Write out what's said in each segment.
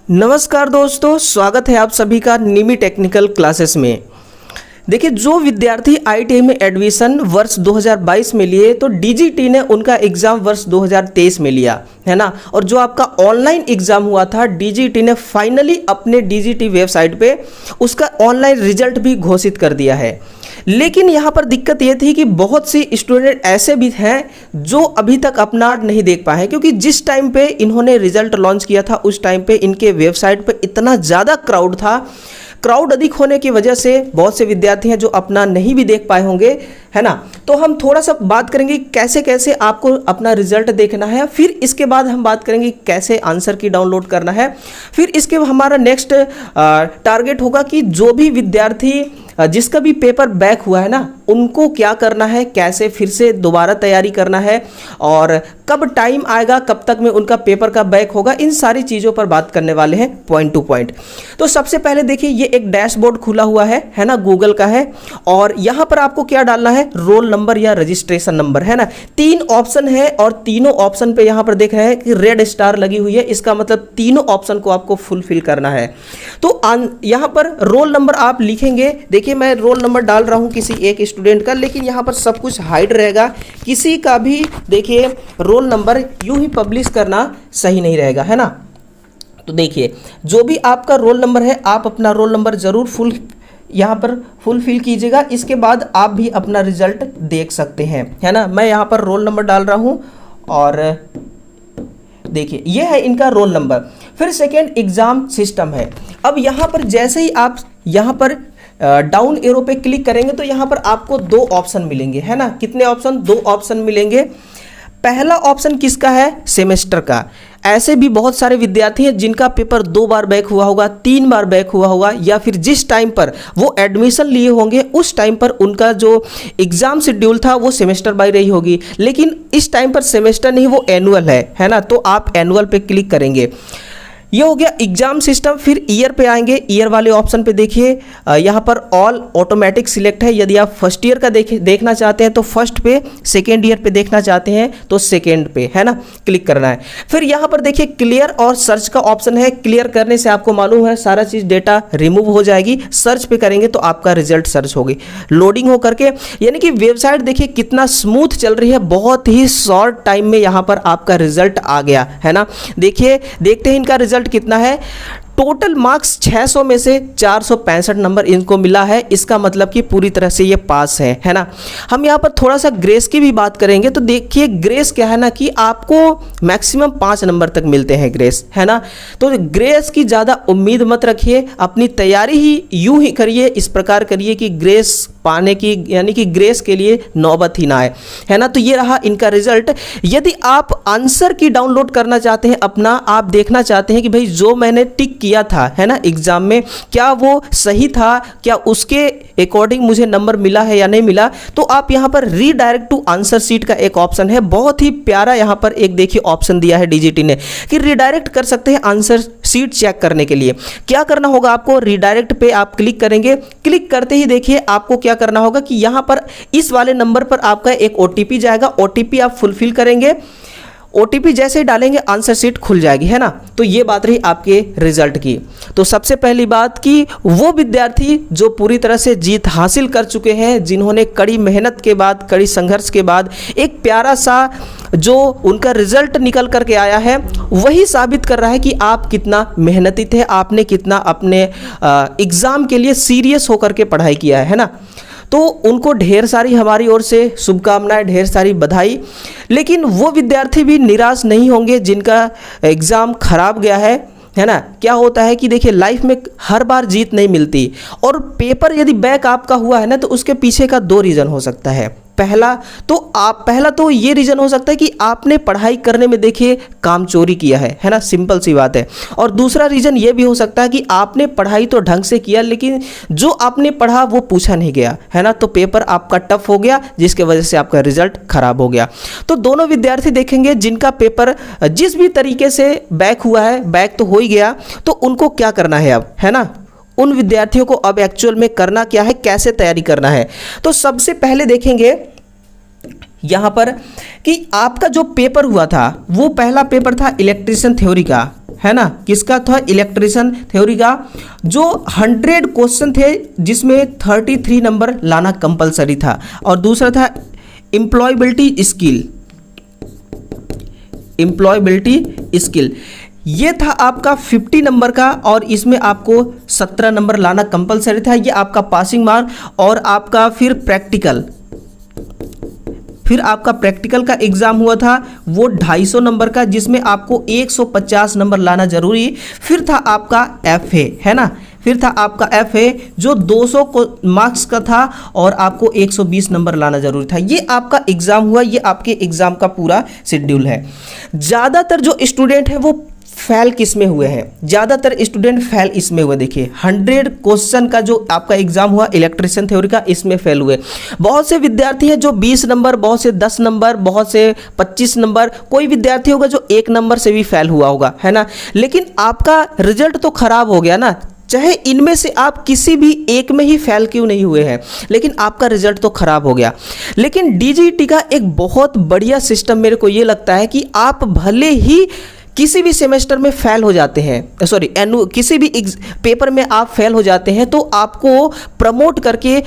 नमस्कार दोस्तों, स्वागत है आप सभी का निमी टेक्निकल क्लासेस में। देखिए, जो विद्यार्थी आईटीआई में एडमिशन वर्ष 2022 में लिए तो डीजीटी ने उनका एग्ज़ाम वर्ष 2023 में लिया है ना। और जो आपका ऑनलाइन एग्ज़ाम हुआ था, डीजीटी ने फाइनली अपने डीजीटी वेबसाइट पे उसका ऑनलाइन रिजल्ट भी घोषित कर दिया है। लेकिन यहाँ पर दिक्कत ये थी कि बहुत सी स्टूडेंट ऐसे भी हैं जो अभी तक अपना नहीं देख पाए हैं, क्योंकि जिस टाइम पे इन्होंने रिजल्ट लॉन्च किया था उस टाइम पे इनके वेबसाइट पे इतना ज़्यादा क्राउड था। क्राउड अधिक होने की वजह से बहुत से विद्यार्थी हैं जो अपना नहीं भी देख पाए होंगे, है ना। तो हम थोड़ा सा बात करेंगे कैसे कैसे आपको अपना रिजल्ट देखना है, फिर इसके बाद हम बात करेंगे कैसे आंसर की डाउनलोड करना है। फिर इसके हमारा नेक्स्ट टारगेट होगा कि जो भी विद्यार्थी जिसका भी पेपर बैक हुआ है ना, उनको क्या करना है, कैसे फिर से दोबारा तैयारी करना है और कब टाइम आएगा, कब तक में उनका पेपर का बैक होगा, इन सारी चीज़ों पर बात करने वाले हैं पॉइंट टू पॉइंट। तो सबसे पहले देखिए, ये एक डैशबोर्ड खुला हुआ है ना, गूगल का है। और यहाँ पर आपको क्या डालना है, रोल नंबर या रजिस्ट्रेशन नंबर, है ना। 3 ऑप्शन है और तीनों ऑप्शन पे यहाँ पर देख रहे हैं कि रेड स्टार लगी हुई है, इसका मतलब तीनों ऑप्शन को आपको फुलफिल करना है। तो यहाँ पर रोल नंबर आप लिखेंगे। देखिए, मैं रोल नंबर डाल रहा हूँ किसी एक स्टूडेंट का, लेकिन यहाँ पर सब कुछ हाइड रहेगा, किसी का भी देखिए रोल नंबर यूं ही पब्लिश करना सही नहीं रहेगा, है ना। तो देखिए, जो भी आपका रोल नंबर है आप अपना रोल नंबर जरूर यहाँ पर फुलफिल कीजिएगा। इसके बाद आप भी अपना रिजल्ट देख सकते हैं, है ना। मैं यहाँ पर रोल नंबर डाल रहा हूँ और देखिए ये है इनका रोल नंबर। फिर सेकेंड एग्जाम सिस्टम है। अब यहाँ पर जैसे ही आप यहाँ पर डाउन एरो पे क्लिक करेंगे तो यहाँ पर आपको 2 ऑप्शन मिलेंगे, है ना। कितने ऑप्शन? 2 ऑप्शन मिलेंगे। पहला ऑप्शन किसका है? सेमेस्टर का। ऐसे भी बहुत सारे विद्यार्थी हैं जिनका पेपर 2 बार बैक हुआ होगा, 3 बार बैक हुआ होगा, या फिर जिस टाइम पर वो एडमिशन लिए होंगे उस टाइम पर उनका जो एग्ज़ाम शेड्यूल था वो सेमेस्टर बाय रही होगी, लेकिन इस टाइम पर सेमेस्टर नहीं, वो एनुअल है ना। तो आप एनुअल पे क्लिक करेंगे। ये हो गया एग्जाम सिस्टम। फिर ईयर पे आएंगे। ईयर वाले ऑप्शन पे देखिए, यहाँ पर ऑल ऑटोमेटिक सिलेक्ट है। यदि आप फर्स्ट ईयर का देखना चाहते हैं तो फर्स्ट पे, सेकेंड ईयर पे देखना चाहते हैं तो सेकेंड पे, है ना, क्लिक करना है। फिर यहाँ पर देखिए क्लियर और सर्च का ऑप्शन है। क्लियर करने से आपको मालूम है सारा चीज़ डेटा रिमूव हो जाएगी। सर्च पे करेंगे तो आपका रिजल्ट सर्च होगी, लोडिंग हो करके। यानी कि वेबसाइट देखिए कितना स्मूथ चल रही है, बहुत ही शॉर्ट टाइम में यहाँ पर आपका रिजल्ट आ गया, है ना। देखिए, देखते हैं इनका रिजल्ट कितना है। टोटल मार्क्स 600 में से 465 नंबर इनको मिला है। इसका मतलब कि पूरी तरह से ये पास है ना। हम यहाँ पर थोड़ा सा ग्रेस की भी बात करेंगे। तो देखिए ग्रेस क्या है ना, कि आपको मैक्सिमम 5 नंबर तक मिलते हैं ग्रेस, है ना। तो ग्रेस की ज़्यादा उम्मीद मत रखिए, अपनी तैयारी ही यूं ही करिए, इस प्रकार करिए कि ग्रेस पाने की, यानी कि ग्रेस के लिए नौबत ही ना आए, है ना। तो ये रहा इनका रिजल्ट। यदि आप आंसर की डाउनलोड करना चाहते हैं, अपना आप देखना चाहते हैं कि भाई जो मैंने टिक किया था, है ना, एग्जाम में, क्या वो सही था, क्या उसके अकॉर्डिंग मुझे नंबर मिला है या नहीं मिला, तो आप यहाँ पर रीडायरेक्ट टू आंसर शीट का एक ऑप्शन है। बहुत ही प्यारा यहाँ पर एक देखिए ऑप्शन दिया है डीजीटी ने कि रीडायरेक्ट कर सकते हैं आंसर शीट चेक करने के लिए। क्या करना होगा आपको? रीडायरेक्ट पे आप क्लिक करेंगे। क्लिक करते ही देखिए आपको क्या करना होगा कि यहाँ पर इस वाले नंबर पर आपका एक ओटीपी जाएगा। ओटीपी आप फुलफिल करेंगे। ओटीपी जैसे ही डालेंगे आंसर शीट खुल जाएगी, है ना। तो ये बात रही आपके रिजल्ट की। तो सबसे पहली बात कि वो विद्यार्थी जो पूरी तरह से जीत हासिल कर चुके हैं, जिन्होंने कड़ी मेहनत के बाद, कड़ी संघर्ष के बाद एक प्यारा सा जो उनका रिजल्ट निकल करके आया है, वही साबित कर रहा है कि आप कितना मेहनती थे, आपने कितना अपने एग्ज़ाम के लिए सीरियस होकर के पढ़ाई किया है ना। तो उनको ढेर सारी हमारी ओर से शुभकामनाएं, ढेर सारी बधाई। लेकिन वो विद्यार्थी भी निराश नहीं होंगे जिनका एग्ज़ाम खराब गया है ना। क्या होता है कि देखिए लाइफ में हर बार जीत नहीं मिलती, और पेपर यदि बैक आपका हुआ है ना तो उसके पीछे का 2 रीज़न हो सकता है। पहला तो ये रीज़न हो सकता है कि आपने पढ़ाई करने में देखिए काम चोरी किया है ना, सिंपल सी बात है। और दूसरा रीज़न ये भी हो सकता है कि आपने पढ़ाई तो ढंग से किया, लेकिन जो आपने पढ़ा वो पूछा नहीं गया, है ना। तो पेपर आपका टफ हो गया, जिसके वजह से आपका रिजल्ट खराब हो गया। तो दोनों विद्यार्थी देखेंगे जिनका पेपर जिस भी तरीके से बैक हुआ है, बैक तो हो ही गया, तो उनको क्या करना है अब, है ना। उन विद्यार्थियों को अब एक्चुअल में करना क्या है, कैसे तैयारी करना है। तो सबसे पहले देखेंगे यहाँ पर कि आपका जो पेपर हुआ था वो पहला पेपर था इलेक्ट्रिशियन थ्योरी का, है ना, किसका था, इलेक्ट्रिशियन थ्योरी का, जो 100 क्वेश्चन थे जिसमें 33 नंबर लाना कंपलसरी था। और दूसरा था एम्प्लॉयबिलिटी स्किल, ये था आपका 50 नंबर का और इसमें आपको 17 नंबर लाना कंपलसरी था, ये आपका पासिंग मार्क। और आपका फिर आपका प्रैक्टिकल का एग्ज़ाम हुआ था वो 250 नंबर का, जिसमें आपको 150 नंबर लाना जरूरी। फिर था आपका FA, है ना, फिर था आपका FA जो 200 मार्क्स का था और आपको 120 नंबर लाना जरूरी था। ये आपका एग्ज़ाम हुआ, ये आपके एग्ज़ाम का पूरा शेड्यूल है। ज़्यादातर जो स्टूडेंट हैं वो फेल किस में हुए हैं, ज़्यादातर स्टूडेंट फेल इसमें हुए। देखिए 100 क्वेश्चन का जो आपका एग्जाम हुआ इलेक्ट्रिशियन थ्योरी का, इसमें फेल हुए। बहुत से विद्यार्थी हैं जो 20 नंबर, बहुत से 10 नंबर, बहुत से 25 नंबर, कोई विद्यार्थी होगा जो 1 नंबर से भी फेल हुआ होगा, है ना। लेकिन आपका रिजल्ट तो खराब हो गया ना, चाहे इनमें से आप किसी भी एक में ही फेल क्यों नहीं हुए हैं, लेकिन आपका रिजल्ट तो खराब हो गया। लेकिन डीजीटी का एक बहुत बढ़िया सिस्टम मेरे को ये लगता है कि आप भले ही किसी भी सेमेस्टर में फेल हो जाते हैं, किसी भी पेपर में आप फेल हो जाते हैं, तो आपको प्रमोट करके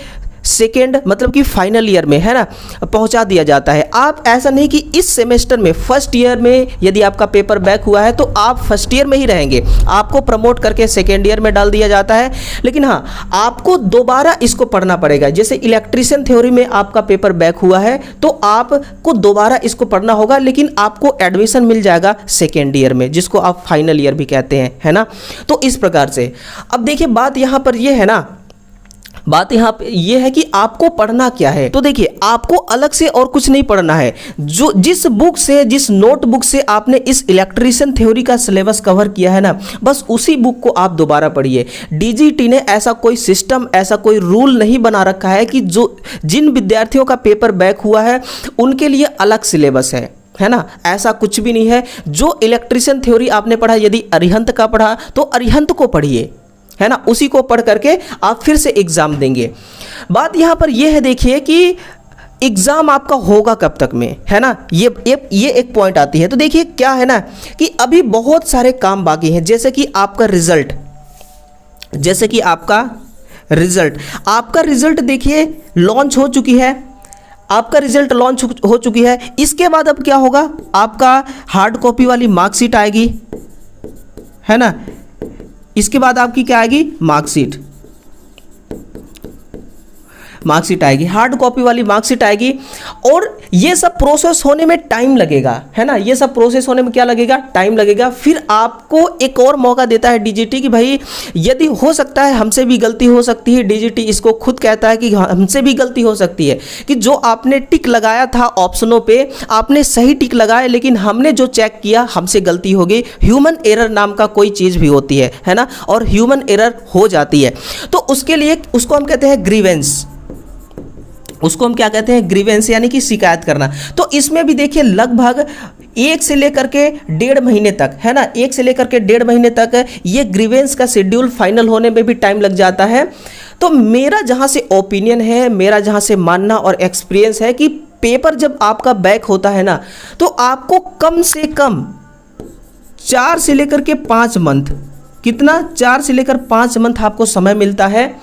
सेकेंड मतलब कि फाइनल ईयर में, है ना, पहुंचा दिया जाता है। आप ऐसा नहीं कि इस सेमेस्टर में फर्स्ट ईयर में यदि आपका पेपर बैक हुआ है तो आप फर्स्ट ईयर में ही रहेंगे, आपको प्रमोट करके सेकेंड ईयर में डाल दिया जाता है। लेकिन हाँ, आपको दोबारा इसको पढ़ना पड़ेगा। जैसे इलेक्ट्रिशियन थ्योरी में आपका पेपर बैक हुआ है तो आपको दोबारा इसको पढ़ना होगा, लेकिन आपको एडमिशन मिल जाएगा सेकेंड ईयर में, जिसको आप फाइनल ईयर भी कहते हैं, है ना। तो इस प्रकार से अब देखिए बात यहाँ पर ये है ना, बात यहाँ पे ये है कि आपको पढ़ना क्या है। तो देखिए आपको अलग से और कुछ नहीं पढ़ना है, जो जिस बुक से, जिस नोटबुक से आपने इस इलेक्ट्रिशियन थ्योरी का सिलेबस कवर किया है ना, बस उसी बुक को आप दोबारा पढ़िए। डीजीटी ने ऐसा कोई सिस्टम, ऐसा कोई रूल नहीं बना रखा है कि जिन विद्यार्थियों का पेपर बैक हुआ है उनके लिए अलग सिलेबस है ना, ऐसा कुछ भी नहीं है। जो इलेक्ट्रिशियन थ्योरी आपने पढ़ा, यदि अरिहंत का पढ़ा तो अरिहंत को पढ़िए, है ना, उसी को पढ़ करके आप फिर से एग्जाम देंगे। बात यहाँ पर यह है, देखिए कि एग्जाम आपका होगा कब तक में, है ना, ये एक पॉइंट आती है। तो देखिए क्या है ना कि अभी बहुत सारे काम बाकी हैं, जैसे कि आपका रिजल्ट देखिए लॉन्च हो चुकी है, आपका रिजल्ट लॉन्च हो चुकी है। इसके बाद अब क्या होगा, आपका हार्ड कॉपी वाली मार्कशीट आएगी, है ना, इसके बाद आपकी क्या आएगी, मार्कशीट आएगी, हार्ड कॉपी वाली मार्कशीट आएगी। और ये सब प्रोसेस होने में टाइम लगेगा, है ना, ये सब प्रोसेस होने में क्या लगेगा, टाइम लगेगा। फिर आपको एक और मौका देता है डीजीटी कि भाई यदि हो सकता है हमसे भी गलती हो सकती है, डीजीटी इसको खुद कहता है कि हमसे भी गलती हो सकती है, कि जो आपने टिक लगाया था ऑप्शनों पे, आपने सही टिक लगाया, लेकिन हमने जो चेक किया हमसे गलती हो गई। ह्यूमन एरर नाम का कोई चीज़ भी होती है ना, और ह्यूमन एरर हो जाती है। तो उसके लिए उसको हम कहते हैं ग्रीवेंस, उसको हम क्या कहते हैं, ग्रीवेंस, यानी कि शिकायत करना। तो इसमें भी देखिए लगभग 1 से लेकर के 1.5 महीने तक, है ना, 1 से लेकर के 1.5 महीने तक ये ग्रीवेंस का शेड्यूल फाइनल होने में भी टाइम लग जाता है। तो मेरा जहाँ से ओपिनियन है, मेरा जहाँ से मानना और एक्सपीरियंस है कि पेपर जब आपका बैक होता है ना, तो आपको कम से कम 4 से लेकर के 5 मंथ, कितना, 4 से लेकर 5 मंथ आपको समय मिलता है।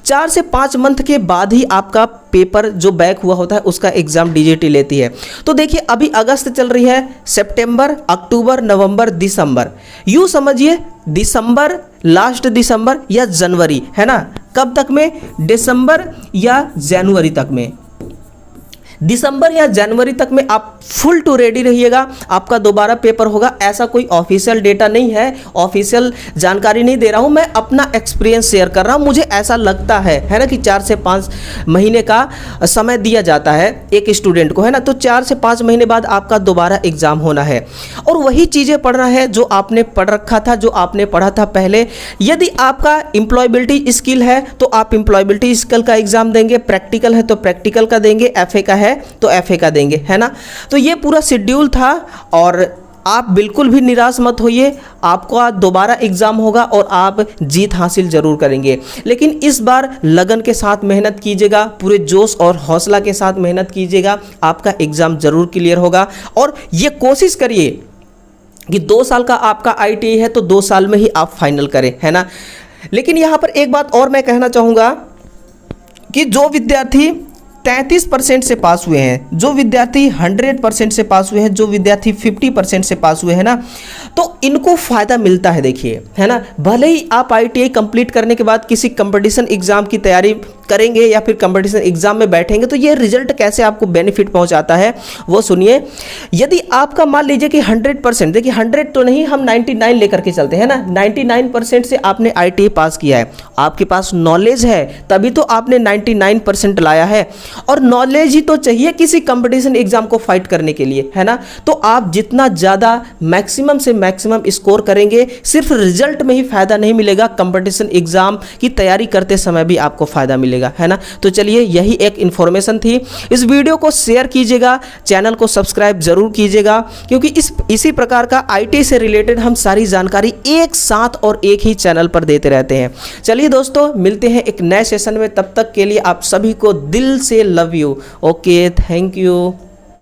4 से 5 मंथ के बाद ही आपका पेपर जो बैक हुआ होता है उसका एग्जाम डीजीटी लेती है। तो देखिए अभी अगस्त चल रही है, सितंबर, अक्टूबर, नवंबर, दिसंबर, यूँ समझिए दिसंबर, लास्ट दिसंबर या जनवरी, है ना, कब तक में, दिसंबर या जनवरी तक में, दिसंबर या जनवरी तक में आप फुल टू रेडी रहिएगा, आपका दोबारा पेपर होगा। ऐसा कोई ऑफिशियल डेटा नहीं है, ऑफिशियल जानकारी नहीं दे रहा हूँ, मैं अपना एक्सपीरियंस शेयर कर रहा हूँ। मुझे ऐसा लगता है ना, कि 4 से 5 महीने का समय दिया जाता है एक स्टूडेंट को, है ना। तो 4 से 5 महीने बाद आपका दोबारा एग्जाम होना है और वही चीज़ें पढ़ना है जो आपने पढ़ रखा था, जो आपने पढ़ा था पहले। यदि आपका एम्प्लॉयबिलिटी स्किल है तो आप एम्प्लॉयबिलिटी स्किल का एग्जाम देंगे, प्रैक्टिकल है तो प्रैक्टिकल का देंगे, FA का है तो FA का देंगे, है ना। तो ये पूरा शेड्यूल था और आप बिल्कुल भी निराश मत होइए, आपका दोबारा एग्ज़ाम होगा और आप जीत हासिल ज़रूर करेंगे। लेकिन इस बार लगन के साथ मेहनत कीजिएगा, पूरे जोश और हौसला के साथ मेहनत कीजिएगा, आपका एग्ज़ाम ज़रूर क्लियर होगा। और ये कोशिश करिए कि 2 साल का आपका ITI है तो 2 साल में ही आप फाइनल करें, है ना। लेकिन यहाँ पर एक बात और मैं कहना चाहूँगा कि जो विद्यार्थी 33% से पास हुए हैं, जो विद्यार्थी 100% से पास हुए हैं, जो विद्यार्थी 50% से पास हुए हैं ना, तो इनको फ़ायदा मिलता है। देखिए, है ना, भले ही आप ITI कंप्लीट करने के बाद किसी कंपटीशन एग्ज़ाम की तैयारी करेंगे या फिर कंपटीशन एग्ज़ाम में बैठेंगे तो ये रिजल्ट कैसे आपको बेनिफिट पहुंचाता है वो सुनिए। यदि आपका मान लीजिए कि 100%, देखिए 100 तो नहीं, हम 99 लेकर के चलते हैं ना, 99% से आपने ITI पास किया है, आपके पास नॉलेज है, तभी तो आपने 99% लाया है। और नॉलेज ही तो चाहिए किसी कंपटीशन एग्जाम को फाइट करने के लिए, है ना। तो आप जितना ज़्यादा मैक्सिमम से मैक्सिमम स्कोर करेंगे, सिर्फ रिजल्ट में ही फायदा नहीं मिलेगा, कंपटीशन एग्जाम की तैयारी करते समय भी आपको फायदा मिलेगा, है ना। तो चलिए, यही एक इन्फॉर्मेशन थी। इस वीडियो को शेयर कीजिएगा, चैनल को सब्सक्राइब जरूर कीजिएगा, क्योंकि इसी प्रकार का ITI से रिलेटेड हम सारी जानकारी एक साथ और एक ही चैनल पर देते रहते हैं। चलिए दोस्तों, मिलते हैं एक नए सेशन में, तब तक के लिए आप सभी को दिल से love you. Okay, thank you.